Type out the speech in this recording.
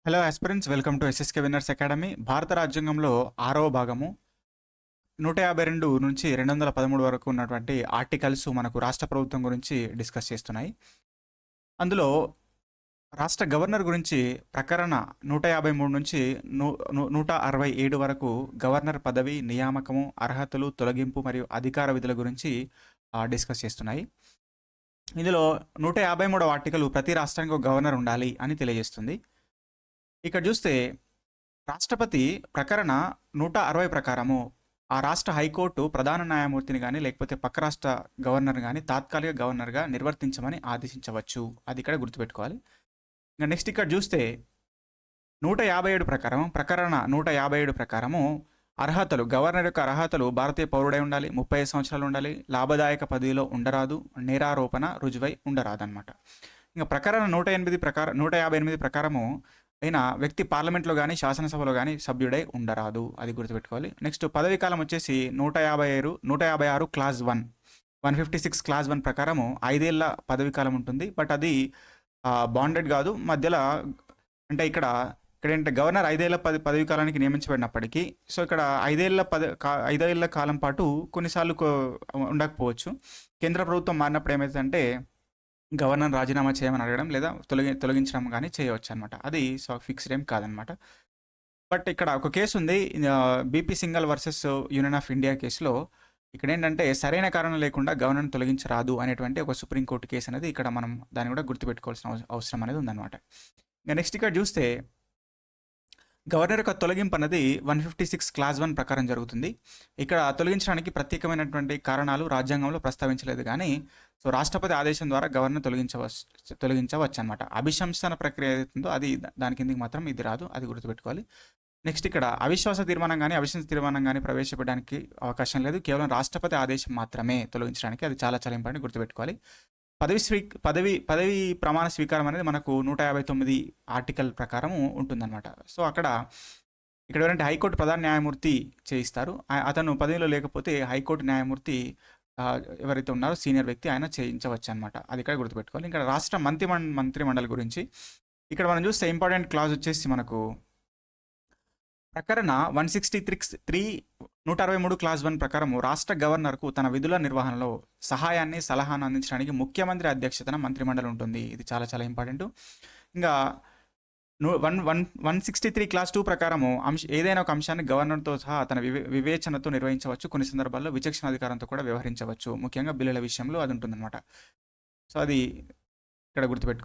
Hello aspirants, welcome to SSK winners academy. భారత రాజ్యాంగంలో 6వ భాగము 152 నుంచి 213 వరకు ఉన్నటువంటి ఆర్టికల్స్ మనకు రాష్ట్ర ప్రభుత్వం గురించి డిస్కస్ చేస్తున్నాయి. అందులో రాష్ట్ర గవర్నర్ గురించి ప్రకరణ 153 నుంచి 167 వరకు గవర్నర్ పదవి, నియామకము, అర్హతలు, తొలగింపు మరియు అధికార విధుల గురించి డిస్కస్ చేస్తున్నాయి. ఇందులో 153వ ఆర్టికల్ ప్రతి రాష్ట్రానికి ఒక గవర్నర్ ఉండాలి అని తెలియజేస్తుంది. ఇక్కడ చూస్తే రాష్ట్రపతి ప్రకరణ 160 ప్రకారము ఆ రాష్ట్ర హైకోర్టు ప్రధాన న్యాయమూర్తిని కానీ లేకపోతే పక్క రాష్ట్ర గవర్నర్ కానీ తాత్కాలిక గవర్నర్గా నిర్వర్తించమని ఆదేశించవచ్చు. అది ఇక్కడ గుర్తుపెట్టుకోవాలి. ఇంకా నెక్స్ట్ ఇక్కడ చూస్తే 157 ప్రకరణ 157 ప్రకారము అర్హతలు, గవర్నర్ యొక్క అర్హతలు భారతీయ పౌరుడై ఉండాలి, 35 సంవత్సరాలు ఉండాలి, లాభదాయక పదవిలో ఉండరాదు, నేరారోపణ రుజువై ఉండరాదు అనమాట. ఇంకా ప్రకరణ 158 ప్రకారము అయినా వ్యక్తి పార్లమెంట్లో కానీ శాసనసభలో కానీ సభ్యుడై ఉండరాదు. అది గుర్తుపెట్టుకోవాలి. నెక్స్ట్ పదవీ కాలం వచ్చేసి 156 క్లాజ్ 1, 156 క్లాజ్ 1 ప్రకారము 5 ఏళ్ల పదవీ కాలం ఉంటుంది. బట్ అది బాండెడ్ కాదు, మధ్యలో అంటే ఇక్కడ ఏంటంటే గవర్నర్ 5 ఏళ్ల పదవీ కాలానికి నియమించబడినప్పటికీ సో ఇక్కడ 5 ఏళ్ల కాలం పాటు కొన్నిసార్లు ఉండకపోవచ్చు. కేంద్ర ప్రభుత్వం మారినప్పుడు ఏమైతుందంటే గవర్నర్ రాజీనామా చేయమని అడగడం లేదా తొలగించడం కానీ చేయవచ్చు అనమాట. అది ఫిక్స్డ్ ఏం కాదనమాట. బట్ ఇక్కడ ఒక కేసు ఉంది, BP single versus union of India కేసులో. ఇక్కడ ఏంటంటే సరైన కారణం లేకుండా గవర్నర్ని తొలగించరాదు అనేటువంటి ఒక సుప్రీంకోర్టు కేసు అనేది ఇక్కడ మనం దాన్ని కూడా గుర్తుపెట్టుకోవాల్సిన అవసరం అనేది ఉందన్నమాట. ఇంకా నెక్స్ట్ ఇక్కడ చూస్తే గవర్నర్ యొక్క తొలగింపు అనేది 156 క్లాజ్ 1 ప్రకారం జరుగుతుంది. ఇక్కడ తొలగించడానికి ప్రత్యేకమైనటువంటి కారణాలు రాజ్యాంగంలో ప్రస్తావించలేదు, కానీ సో రాష్ట్రపతి ఆదేశం ద్వారా గవర్నర్ తొలగించవచ్చు అనమాట. అభిశంసన ప్రక్రియ ఏదైతుందో అది దాని కిందకి మాత్రం ఇది రాదు, అది గుర్తుపెట్టుకోవాలి. నెక్స్ట్ ఇక్కడ అవిశ్వాస తీర్మానం కానీ అవిశ్వాస తీర్మానం కానీ ప్రవేశపెట్టడానికి అవకాశం లేదు, కేవలం రాష్ట్రపతి ఆదేశం మాత్రమే తొలగించడానికి. అది చాలా చాలా ఇంపార్టెంట్, గుర్తుపెట్టుకోవాలి. పదవి ప్రమాణ స్వీకారం అనేది మనకు 159 ఆర్టికల్ ప్రకారం ఉంటుందన్నమాట. సో ఇక్కడ ఎవరంటే హైకోర్టు ప్రధాన న్యాయమూర్తి చేయిస్తారు. అతను పదవిలో లేకపోతే హైకోర్టు న్యాయమూర్తి ఎవరైతే ఉన్నారో సీనియర్ వ్యక్తి ఆయన చేయించవచ్చు అనమాట. అది ఇక్కడ గుర్తుపెట్టుకోవాలి. ఇక్కడ రాష్ట్ర మంత్రిమండలి గురించి ఇక్కడ మనం చూస్తే ఇంపార్టెంట్ క్లాజ్ వచ్చేసి మనకు ప్రకరణ 163 క్లాజ్ 1 ప్రకారము రాష్ట్ర గవర్నర్కు తన విధుల నిర్వహణలో సహాయాన్ని సలహాను అందించడానికి ముఖ్యమంత్రి అధ్యక్షతన మంత్రిమండలి ఉంటుంది. ఇది చాలా చాలా ఇంపార్టెంట్. ఇంకా 163 క్లాజ్ 2 ప్రకారము ఏదైనా ఒక అంశాన్ని గవర్నర్తో సహా తన వివేచనతో నిర్వహించవచ్చు. కొన్ని సందర్భాల్లో విచక్షణ అధికారంతో కూడా వ్యవహరించవచ్చు, ముఖ్యంగా బిల్లుల విషయంలో అది ఉంటుందన్నమాట. సో అది ఇక్కడ గుర్తుపెట్టుకో.